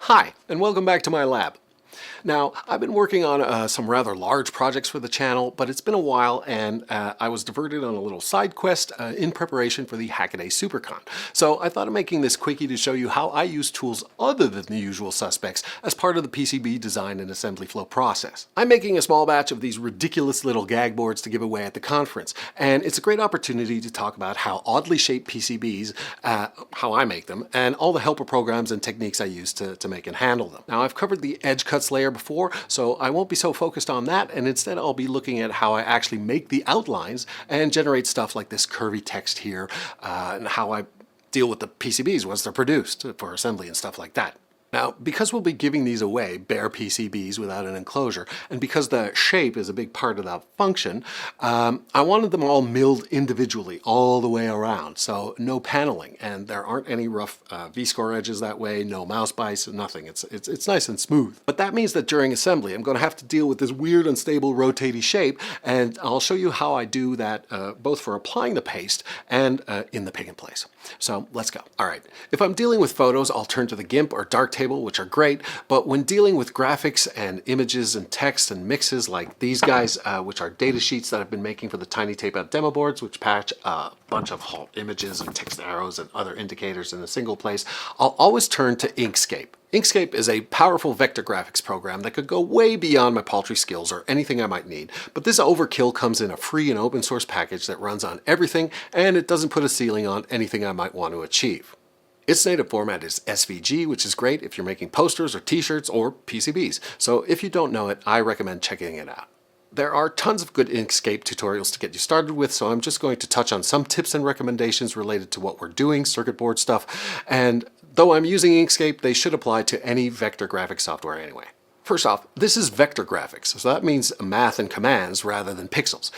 Hi, and welcome back to my lab. Now, I've been working on some rather large projects for the channel, but it's been a while and I was diverted on a little side quest in preparation for the Hackaday SuperCon. So I thought of making this quickie to show you how I use tools other than the usual suspects as part of the PCB design and assembly flow process. I'm making a small batch of these ridiculous little gag boards to give away at the conference, and it's a great opportunity to talk about how oddly shaped PCBs, how I make them, and all the helper programs and techniques I use to make and handle them. Now, I've covered the edge cuts layer before, so I won't be so focused on that, and instead I'll be looking at how I actually make the outlines and generate stuff like this curvy text here, and how I deal with the PCBs once they're produced for assembly and stuff like that. Now, because we'll be giving these away, bare PCBs without an enclosure, and because the shape is a big part of that function, I wanted them all milled individually all the way around, so no paneling, and there aren't any rough V-score edges that way, no mouse bites, nothing. It's nice and smooth. But that means that during assembly, I'm going to have to deal with this weird, unstable, rotating shape, and I'll show you how I do that both for applying the paste and in the pick and place. So let's go. All right, if I'm dealing with photos, I'll turn to the GIMP or Darktable, which are great, but when dealing with graphics and images and text and mixes like these guys, which are data sheets that I've been making for the Tiny Tape Out demo boards, which patch a bunch of images and text arrows and other indicators in a single place, I'll always turn to Inkscape. Inkscape is a powerful vector graphics program that could go way beyond my paltry skills or anything I might need, but this overkill comes in a free and open source package that runs on everything, and it doesn't put a ceiling on anything I might want to achieve. Its native format is SVG, which is great if you're making posters or t-shirts or PCBs, so if you don't know it, I recommend checking it out. There are tons of good Inkscape tutorials to get you started with, so I'm just going to touch on some tips and recommendations related to what we're doing, circuit board stuff, and though I'm using Inkscape, they should apply to any vector graphics software anyway. First off, this is vector graphics, so that means math and commands rather than pixels.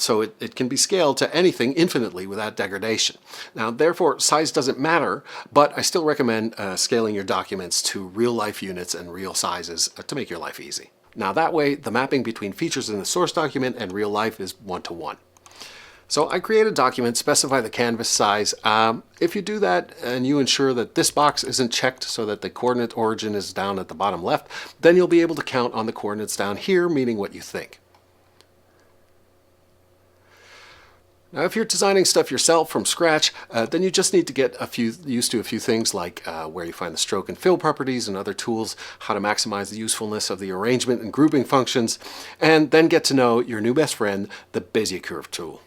So it can be scaled to anything infinitely without degradation. Now, therefore, size doesn't matter, but I still recommend scaling your documents to real-life units and real sizes to make your life easy. Now, that way, the mapping between features in the source document and real life is one-to-one. So I create a document, specify the canvas size. If you do that and you ensure that this box isn't checked so that the coordinate origin is down at the bottom left, then you'll be able to count on the coordinates down here, meaning what you think. Now, if you're designing stuff yourself from scratch, then you just need to get used to a few things like where you find the stroke and fill properties and other tools, how to maximize the usefulness of the arrangement and grouping functions, and then get to know your new best friend, the Bezier curve tool.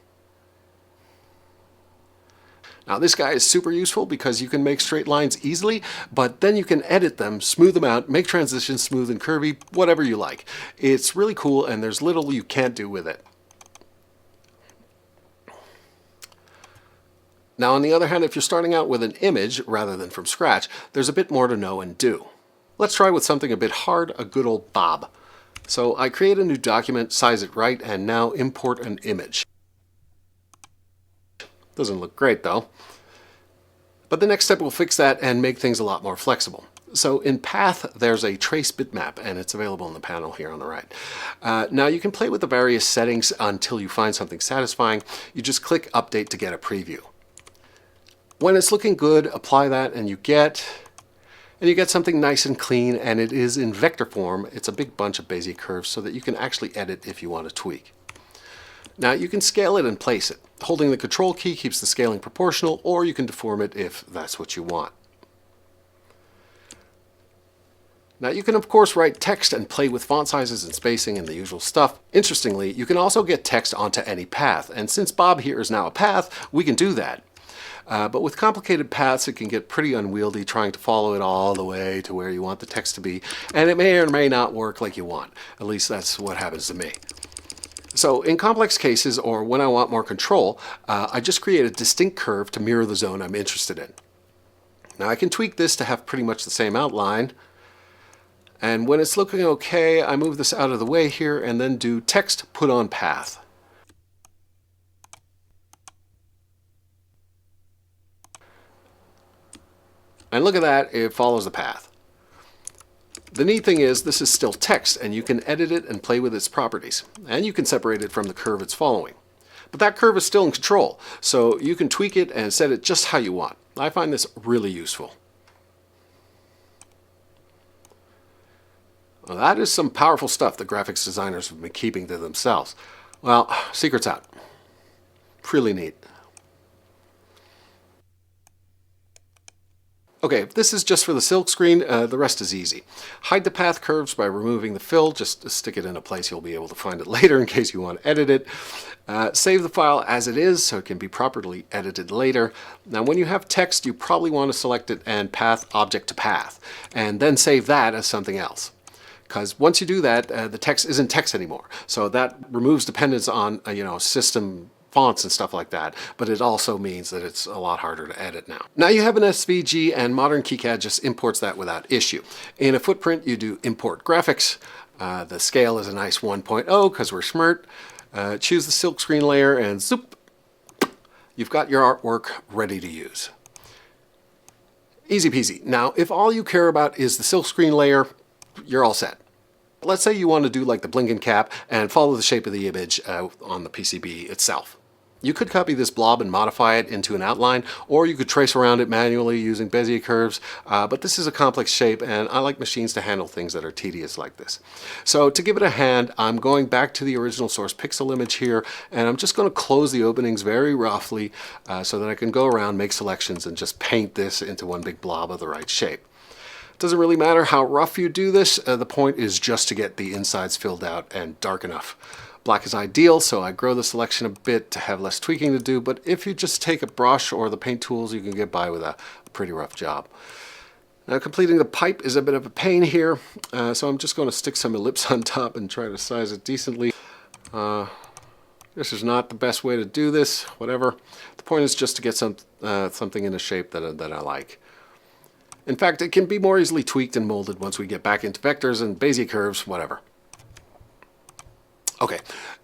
Now, this guy is super useful because you can make straight lines easily, but then you can edit them, smooth them out, make transitions smooth and curvy, whatever you like. It's really cool, and there's little you can't do with it. Now, on the other hand, if you're starting out with an image rather than from scratch, there's a bit more to know and do. Let's try with something a bit hard, a good old Bob. So I create a new document, size it right, and now import an image. Doesn't look great though. But the next step will fix that and make things a lot more flexible. So in Path, there's a trace bitmap, and it's available in the panel here on the right. Now you can play with the various settings until you find something satisfying. You just click Update to get a preview. When it's looking good, apply that, and you get something nice and clean, and it is in vector form. It's a big bunch of Bezier curves so that you can actually edit if you want to tweak. Now you can scale it and place it. Holding the Control key keeps the scaling proportional, or you can deform it if that's what you want. Now you can of course write text and play with font sizes and spacing and the usual stuff. Interestingly, you can also get text onto any path, and since Bob here is now a path, we can do that. But with complicated paths, it can get pretty unwieldy trying to follow it all the way to where you want the text to be, and it may or may not work like you want. At least that's what happens to me. So in complex cases, or when I want more control, I just create a distinct curve to mirror the zone I'm interested in. Now I can tweak this to have pretty much the same outline, and when it's looking okay, I move this out of the way here and then do text put on path. And look at that, it follows the path. The neat thing is this is still text, and you can edit it and play with its properties, and you can separate it from the curve it's following. But that curve is still in control, so you can tweak it and set it just how you want. I find this really useful. Well, that is some powerful stuff the graphics designers have been keeping to themselves. Well, secret's out. Really neat. Okay, if this is just for the silk screen, the rest is easy. Hide the path curves by removing the fill. Just stick it in a place you'll be able to find it later in case you want to edit it. Save the file as it is so it can be properly edited later. Now when you have text, you probably want to select it and path object to path, and then save that as something else. Because once you do that, the text isn't text anymore. So that removes dependence on system fonts and stuff like that, but it also means that it's a lot harder to edit now. Now you have an SVG, and modern KiCad just imports that without issue. In a footprint, you do import graphics. The scale is a nice 1.0 because we're smart. Choose the silk screen layer and zoop, you've got your artwork ready to use. Easy peasy. Now, if all you care about is the silk screen layer, you're all set. Let's say you want to do like the blinking cap and follow the shape of the image on the PCB itself. You could copy this blob and modify it into an outline, or you could trace around it manually using Bezier curves, but this is a complex shape and I like machines to handle things that are tedious like this. So to give it a hand, I'm going back to the original source pixel image here, and I'm just going to close the openings very roughly so that I can go around, make selections, and just paint this into one big blob of the right shape. It doesn't really matter how rough you do this, the point is just to get the insides filled out and dark enough. Black is ideal, so I grow the selection a bit to have less tweaking to do, but if you just take a brush or the paint tools, you can get by with a pretty rough job. Now completing the pipe is a bit of a pain here, so I'm just going to stick some ellipse on top and try to size it decently. This is not the best way to do this, whatever. The point is just to get something in a shape that I like. In fact, it can be more easily tweaked and molded once we get back into vectors and Bezier curves, whatever. Okay,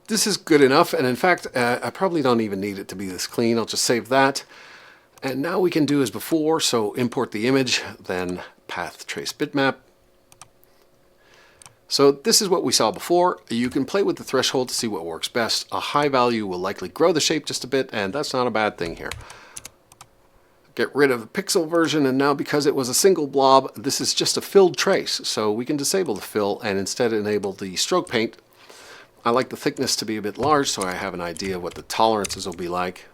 this is good enough, and in fact, I probably don't even need it to be this clean. I'll just save that. And now we can do as before, so import the image, then path trace bitmap. So this is what we saw before. You can play with the threshold to see what works best. A high value will likely grow the shape just a bit, and that's not a bad thing here. Get rid of the pixel version, and now because it was a single blob, this is just a filled trace, so we can disable the fill and instead enable the stroke paint. I like the thickness to be a bit large so I have an idea what the tolerances will be like.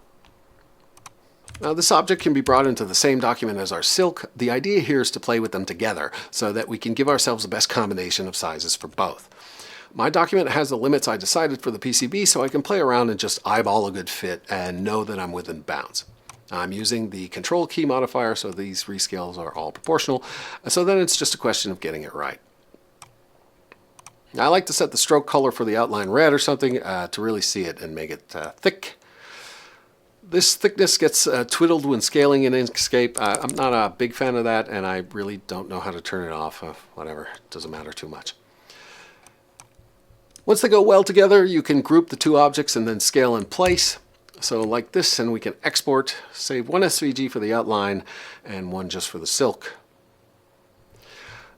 Now this object can be brought into the same document as our silk. The idea here is to play with them together so that we can give ourselves the best combination of sizes for both. My document has the limits I decided for the PCB, so I can play around and just eyeball a good fit and know that I'm within bounds. I'm using the control key modifier, so these rescales are all proportional, so then it's just a question of getting it right. I like to set the stroke color for the outline red or something to really see it and make it thick. This thickness gets twiddled when scaling in Inkscape. I'm not a big fan of that, and I really don't know how to turn it off. Whatever, it doesn't matter too much. Once they go well together, you can group the two objects and then scale in place. So like this, and we can export, save one SVG for the outline and one just for the silk.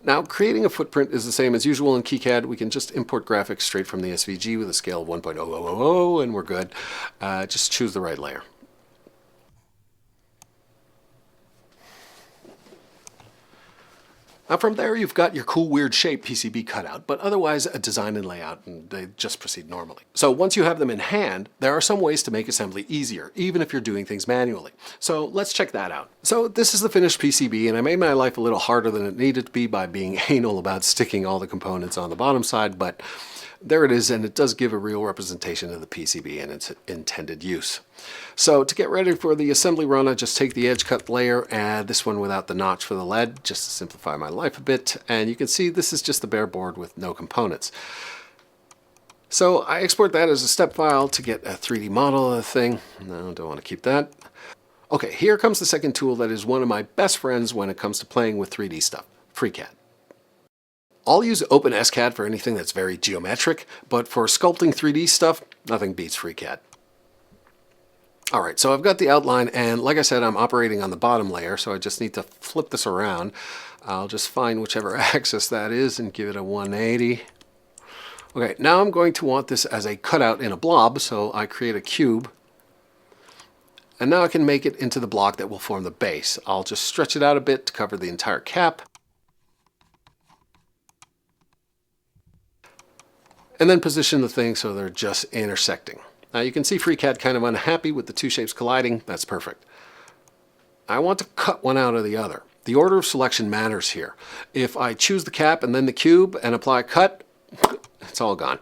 Now, creating a footprint is the same as usual in KiCad. We can just import graphics straight from the SVG with a scale of 1.0000 and we're good. Just choose the right layer. Now from there you've got your cool weird shape PCB cutout, but otherwise a design and layout, and they just proceed normally. So once you have them in hand, there are some ways to make assembly easier, even if you're doing things manually. So let's check that out. So this is the finished PCB, and I made my life a little harder than it needed to be by being anal about sticking all the components on the bottom side, but there it is, and it does give a real representation of the PCB and its intended use. So to get ready for the assembly run, I just take the edge cut layer, and this one without the notch for the lead, just to simplify my life a bit. And you can see this is just the bare board with no components. So I export that as a step file to get a 3D model of the thing. No, don't want to keep that. Okay, here comes the second tool that is one of my best friends when it comes to playing with 3D stuff, Freecad. I'll use OpenSCAD for anything that's very geometric, but for sculpting 3D stuff, nothing beats Freecad. Alright, so I've got the outline, and like I said, I'm operating on the bottom layer, so I just need to flip this around. I'll just find whichever axis that is and give it a 180. Okay, now I'm going to want this as a cutout in a blob, so I create a cube. And now I can make it into the block that will form the base. I'll just stretch it out a bit to cover the entire cap. and then position the thing so they're just intersecting. Now you can see Freecad kind of unhappy with the two shapes colliding. That's perfect. I want to cut one out of the other. The order of selection matters here. If I choose the cap and then the cube and apply cut, it's all gone.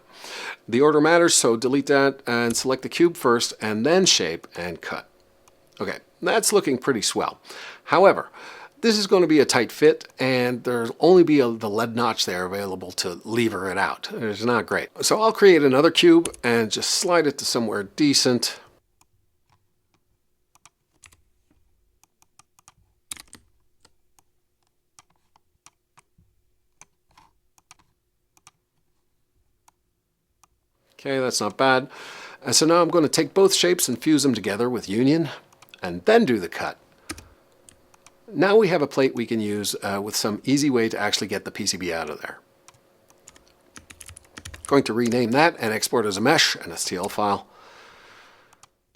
The order matters, so delete that and select the cube first and then shape and cut. Okay, that's looking pretty swell. However, this is going to be a tight fit, and there's only be the lead notch there available to lever it out. It's not great. So I'll create another cube and just slide it to somewhere decent. Okay, that's not bad. And so now I'm going to take both shapes and fuse them together with union, and then do the cut. Now we have a plate we can use with some easy way to actually get the PCB out of there. Going to rename that and export as a mesh, an STL file.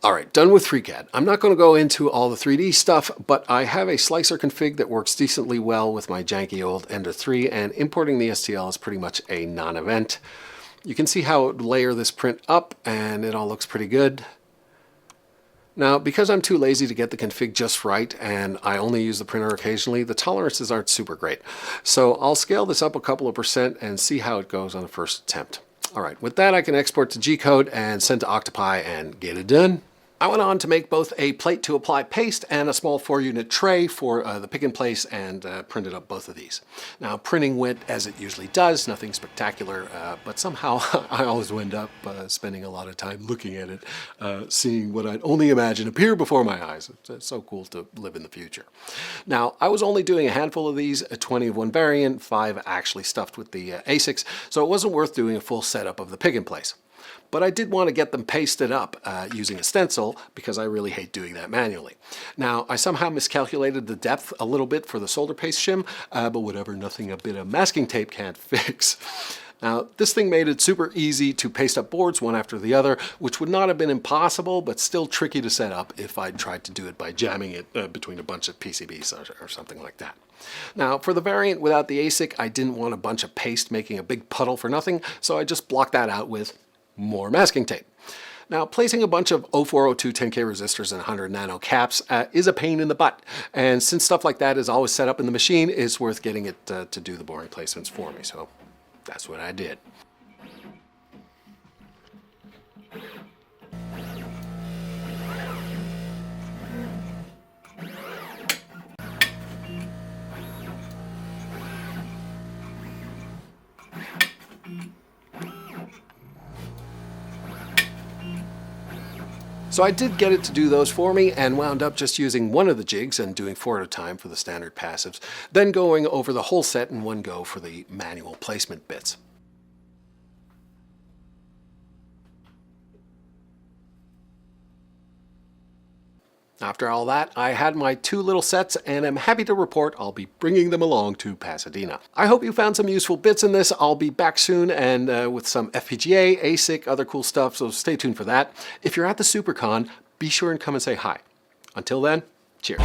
Alright, done with Freecad. I'm not going to go into all the 3D stuff, but I have a slicer config that works decently well with my janky old Ender 3, and importing the STL is pretty much a non-event. You can see how it would layer this print up, and it all looks pretty good. Now, because I'm too lazy to get the config just right, and I only use the printer occasionally, the tolerances aren't super great. So I'll scale this up a couple of percent and see how it goes on the first attempt. Alright, with that I can export to G-code and send to Octopi and get it done. I went on to make both a plate to apply paste and a small 4-unit tray for the pick and place, and printed up both of these. Now, printing went as it usually does, nothing spectacular, but somehow I always end up spending a lot of time looking at it, seeing what I'd only imagine appear before my eyes. It's so cool to live in the future. Now, I was only doing a handful of these, 20 of one variant, 5 actually stuffed with the ASICs, so it wasn't worth doing a full setup of the pick and place. But I did want to get them pasted up using a stencil, because I really hate doing that manually. Now, I somehow miscalculated the depth a little bit for the solder paste shim, but whatever, nothing a bit of masking tape can't fix. Now, this thing made it super easy to paste up boards one after the other, which would not have been impossible, but still tricky to set up if I'd tried to do it by jamming it between a bunch of PCBs or something like that. Now, for the variant without the ASIC, I didn't want a bunch of paste making a big puddle for nothing, so I just blocked that out with more masking tape. Now, placing a bunch of 0402 10K resistors and 100 nano caps is a pain in the butt, and since stuff like that is always set up in the machine, it's worth getting it to do the boring placements for me, so that's what I did. So I did get it to do those for me, and wound up just using one of the jigs and doing 4 at a time for the standard passives, then going over the whole set in one go for the manual placement bits. After all that, I had my 2 little sets, and I'm happy to report I'll be bringing them along to Pasadena. I hope you found some useful bits in this. I'll be back soon, and with some FPGA, ASIC, other cool stuff, so stay tuned for that. If you're at the SuperCon, be sure and come and say hi. Until then, cheers.